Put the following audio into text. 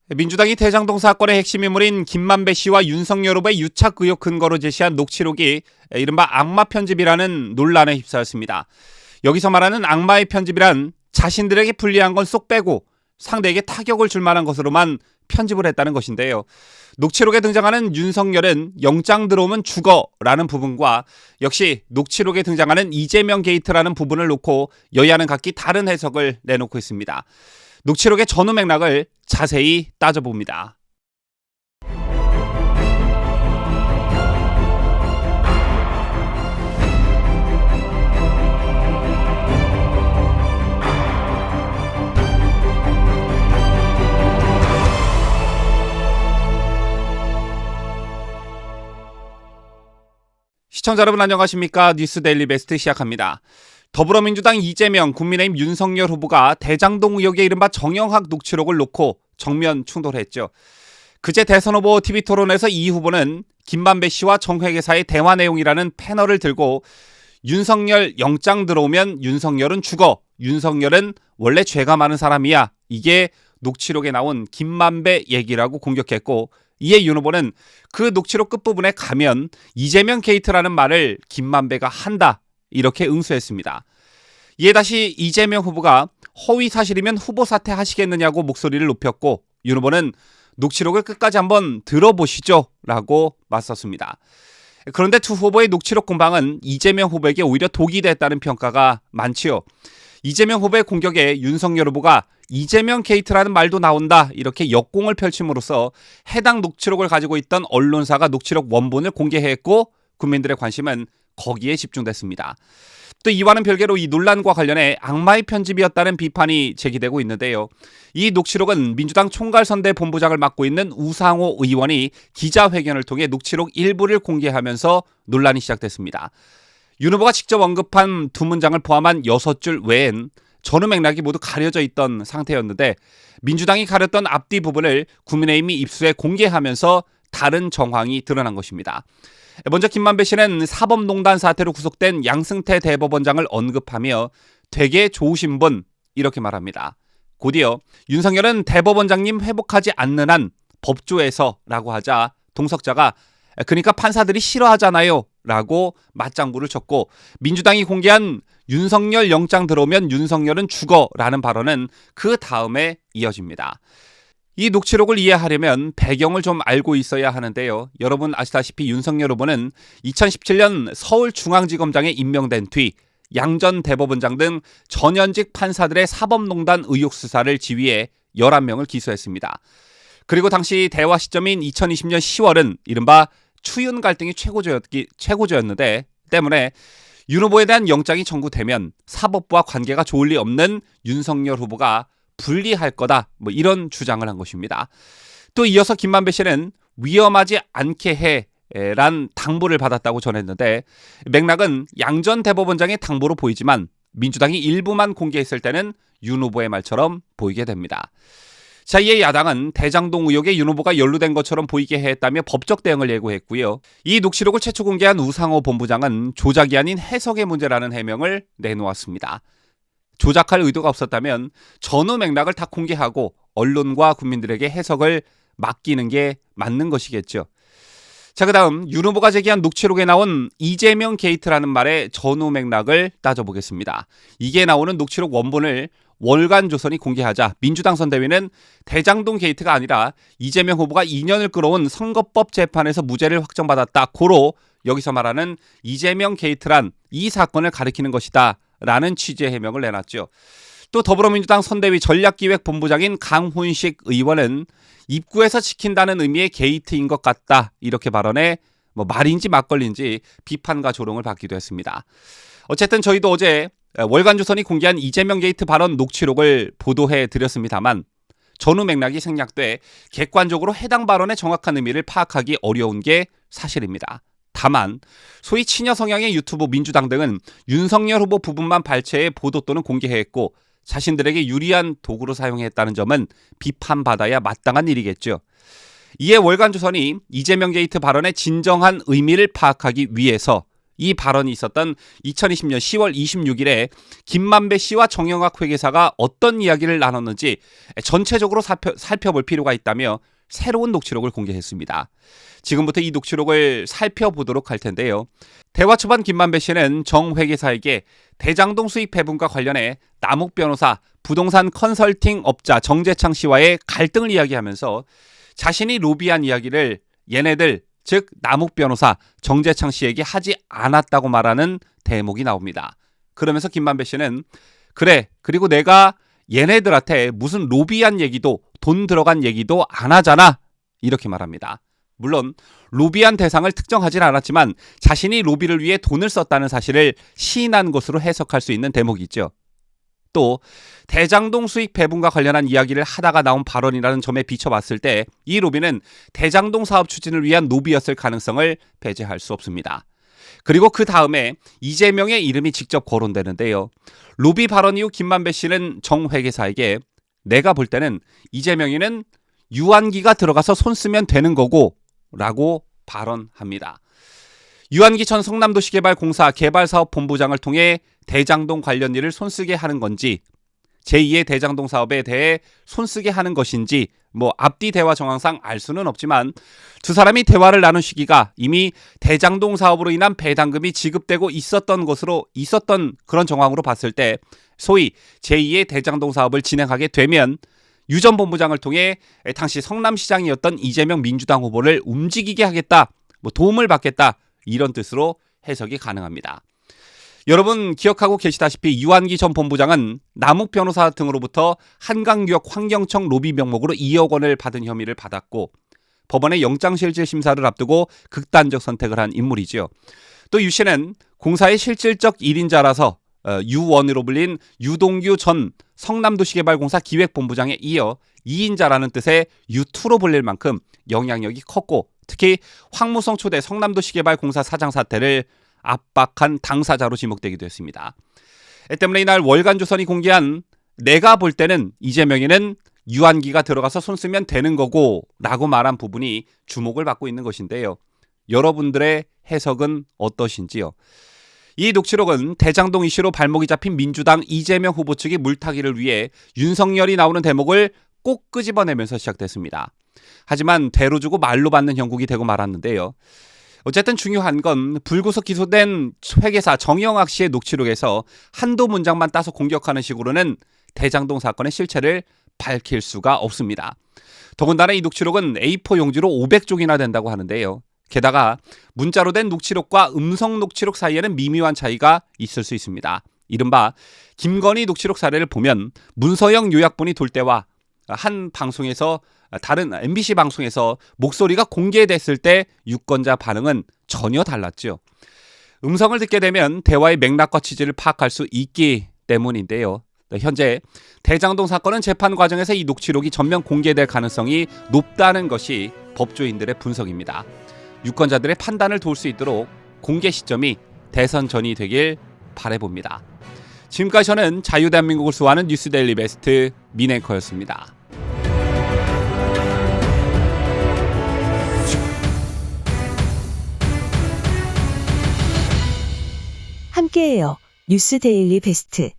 민주당이 대장동 사건의 핵심 인물인 김만배 씨와 윤석열 후보의 유착 의혹 근거로 제시한 녹취록이 이른바 악마 편집이라는 논란에 휩싸였습니다. 여기서 말하는 악마의 편집이란 자신들에게 불리한 건 쏙 빼고 상대에게 타격을 줄 만한 것으로만 편집을 했다는 것인데요. 녹취록에 등장하는 윤석열은 영장 들어오면 죽어라는 부분과 역시 녹취록에 등장하는 이재명 게이트라는 부분을 놓고 여야는 각기 다른 해석을 내놓고 있습니다. 녹취록의 전후 맥락을 자세히 따져봅니다. 시청자 여러분 안녕하십니까? 뉴스데일리 베스트 시작합니다. 더불어민주당 이재명, 국민의힘 윤석열 후보가 대장동 의혹의 이른바 정영학 녹취록을 놓고 정면 충돌했죠. 그제 대선 후보 TV토론에서 이 후보는 김만배 씨와 정회계사의 대화 내용이라는 패널을 들고 윤석열 영장 들어오면 윤석열은 죽어. 윤석열은 원래 죄가 많은 사람이야. 이게 녹취록에 나온 김만배 얘기라고 공격했고 이에 윤 후보는 그 녹취록 끝부분에 가면 이재명 게이트라는 말을 김만배가 한다. 이렇게 응수했습니다. 이에 다시 이재명 후보가 허위 사실이면 후보 사퇴하시겠느냐고 목소리를 높였고 윤 후보는 녹취록을 끝까지 한번 들어보시죠 라고 맞섰습니다. 그런데 두 후보의 녹취록 공방은 이재명 후보에게 오히려 독이 됐다는 평가가 많지요. 이재명 후보의 공격에 윤석열 후보가 이재명 게이트라는 말도 나온다 이렇게 역공을 펼침으로써 해당 녹취록을 가지고 있던 언론사가 녹취록 원본을 공개했고 국민들의 관심은 거기에 집중됐습니다. 또 이와는 별개로 이 논란과 관련해 악마의 편집이었다는 비판이 제기되고 있는데요. 이 녹취록은 민주당 총괄선대 본부장을 맡고 있는 우상호 의원이 기자회견을 통해 녹취록 일부를 공개하면서 논란이 시작됐습니다. 윤 후보가 직접 언급한 두 문장을 포함한 6줄 외엔 전후 맥락이 모두 가려져 있던 상태였는데 민주당이 가렸던 앞뒤 부분을 국민의힘이 입수해 공개하면서 다른 정황이 드러난 것입니다. 먼저 김만배 씨는 사법농단 사태로 구속된 양승태 대법원장을 언급하며 되게 좋으신 분 이렇게 말합니다. 곧이어 윤석열은 대법원장님 회복하지 않는 한 법조에서라고 하자 동석자가 그러니까 판사들이 싫어하잖아요 라고 맞장구를 쳤고 민주당이 공개한 윤석열 영장 들어오면 윤석열은 죽어라는 발언은 그 다음에 이어집니다. 이 녹취록을 이해하려면 배경을 좀 알고 있어야 하는데요. 여러분 아시다시피 윤석열 후보는 2017년 서울중앙지검장에 임명된 뒤 양 전 대법원장 등 전현직 판사들의 사법농단 의혹 수사를 지휘해 11명을 기소했습니다. 그리고 당시 대화 시점인 2020년 10월은 이른바 추윤 갈등이 최고조였는데 때문에 윤 후보에 대한 영장이 청구되면 사법부와 관계가 좋을 리 없는 윤석열 후보가 불리할 거다 이런 주장을 한 것입니다. 또 이어서 김만배 씨는 위험하지 않게 해란 당부를 받았다고 전했는데 맥락은 양 전 대법원장의 당부로 보이지만 민주당이 일부만 공개했을 때는 윤 후보의 말처럼 보이게 됩니다. 자, 이에 야당은 대장동 의혹에 윤 후보가 연루된 것처럼 보이게 했다며 법적 대응을 예고했고요. 이 녹취록을 최초 공개한 우상호 본부장은 조작이 아닌 해석의 문제라는 해명을 내놓았습니다. 조작할 의도가 없었다면 전후 맥락을 다 공개하고 언론과 국민들에게 해석을 맡기는 게 맞는 것이겠죠. 자, 그다음 윤 후보가 제기한 녹취록에 나온 이재명 게이트라는 말의 전후 맥락을 따져보겠습니다. 이게 나오는 녹취록 원본을 월간조선이 공개하자 민주당 선대위는 대장동 게이트가 아니라 이재명 후보가 2년을 끌어온 선거법 재판에서 무죄를 확정받았다. 고로 여기서 말하는 이재명 게이트란 이 사건을 가리키는 것이다. 라는 취지의 해명을 내놨죠. 또 더불어민주당 선대위 전략기획본부장인 강훈식 의원은 입구에서 지킨다는 의미의 게이트인 것 같다. 이렇게 발언해 말인지 막걸리인지 비판과 조롱을 받기도 했습니다. 어쨌든 저희도 어제 월간조선이 공개한 이재명 게이트 발언 녹취록을 보도해 드렸습니다만 전후 맥락이 생략돼 객관적으로 해당 발언의 정확한 의미를 파악하기 어려운 게 사실입니다. 다만 소위 친여 성향의 유튜브 민주당 등은 윤석열 후보 부분만 발췌해 보도 또는 공개했고 자신들에게 유리한 도구로 사용했다는 점은 비판받아야 마땅한 일이겠죠. 이에 월간조선이 이재명 게이트 발언의 진정한 의미를 파악하기 위해서 이 발언이 있었던 2020년 10월 26일에 김만배 씨와 정영학 회계사가 어떤 이야기를 나눴는지 전체적으로 살펴볼 필요가 있다며 새로운 녹취록을 공개했습니다. 지금부터 이 녹취록을 살펴보도록 할 텐데요. 대화 초반 김만배 씨는 정 회계사에게 대장동 수익 배분과 관련해 남욱 변호사, 부동산 컨설팅 업자 정재창 씨와의 갈등을 이야기하면서 자신이 로비한 이야기를 얘네들, 즉 남욱 변호사, 정재창 씨에게 하지 않았다고 말하는 대목이 나옵니다. 그러면서 김만배 씨는 그래, 그리고 내가 얘네들한테 무슨 로비한 얘기도 돈 들어간 얘기도 안 하잖아, 이렇게 말합니다. 물론 로비한 대상을 특정하진 않았지만 자신이 로비를 위해 돈을 썼다는 사실을 시인한 것으로 해석할 수 있는 대목이 있죠. 또 대장동 수익 배분과 관련한 이야기를 하다가 나온 발언이라는 점에 비춰봤을 때 이 로비는 대장동 사업 추진을 위한 로비였을 가능성을 배제할 수 없습니다. 그리고 그 다음에 이재명의 이름이 직접 거론되는데요. 로비 발언 이후 김만배 씨는 정 회계사에게 내가 볼 때는 이재명이는 유한기가 들어가서 손 쓰면 되는 거고 라고 발언합니다. 유한기 전 성남도시개발공사 개발사업본부장을 통해 대장동 관련 일을 손쓰게 하는 건지 제2의 대장동 사업에 대해 손쓰게 하는 것인지 앞뒤 대화 정황상 알 수는 없지만 두 사람이 대화를 나눈 시기가 이미 대장동 사업으로 인한 배당금이 지급되고 있었던 그런 정황으로 봤을 때 소위 제2의 대장동 사업을 진행하게 되면 유 전 본부장을 통해 당시 성남시장이었던 이재명 민주당 후보를 움직이게 하겠다, 도움을 받겠다, 이런 뜻으로 해석이 가능합니다. 여러분 기억하고 계시다시피 유한기 전 본부장은 남욱 변호사 등으로부터 한강유역 환경청 로비 명목으로 2억 원을 받은 혐의를 받았고 법원의 영장실질 심사를 앞두고 극단적 선택을 한 인물이지요. 또 유 씨는 공사의 실질적 1인자라서 유원으로 불린 유동규 전 성남도시개발공사 기획본부장에 이어 2인자라는 뜻의 유투로 불릴 만큼 영향력이 컸고 특히 황무성 초대 성남도시개발공사 사장 사태를 압박한 당사자로 지목되기도 했습니다. 때문에 이날 월간조선이 공개한 내가 볼 때는 이재명이는 유한기가 들어가서 손 쓰면 되는 거고 라고 말한 부분이 주목을 받고 있는 것인데요. 여러분들의 해석은 어떠신지요? 이 녹취록은 대장동 이슈로 발목이 잡힌 민주당 이재명 후보 측이 물타기를 위해 윤석열이 나오는 대목을 꼭 끄집어내면서 시작됐습니다. 하지만 대로 주고 말로 받는 형국이 되고 말았는데요. 어쨌든 중요한 건 불구속 기소된 회계사 정영학 씨의 녹취록에서 한두 문장만 따서 공격하는 식으로는 대장동 사건의 실체를 밝힐 수가 없습니다. 더군다나 이 녹취록은 A4 용지로 500쪽이나 된다고 하는데요. 게다가 문자로 된 녹취록과 음성 녹취록 사이에는 미묘한 차이가 있을 수 있습니다. 이른바 김건희 녹취록 사례를 보면 문서형 요약본이 돌 때와 한 방송에서 다른 MBC 방송에서 목소리가 공개됐을 때 유권자 반응은 전혀 달랐죠. 음성을 듣게 되면 대화의 맥락과 취지를 파악할 수 있기 때문인데요. 현재 대장동 사건은 재판 과정에서 이 녹취록이 전면 공개될 가능성이 높다는 것이 법조인들의 분석입니다. 유권자들의 판단을 도울 수 있도록 공개 시점이 대선 전이 되길 바라봅니다. 지금까지 저는 자유대한민국을 수호하는 뉴스데일리 베스트 민앵커였습니다. 함께해요. 뉴스데일리 베스트.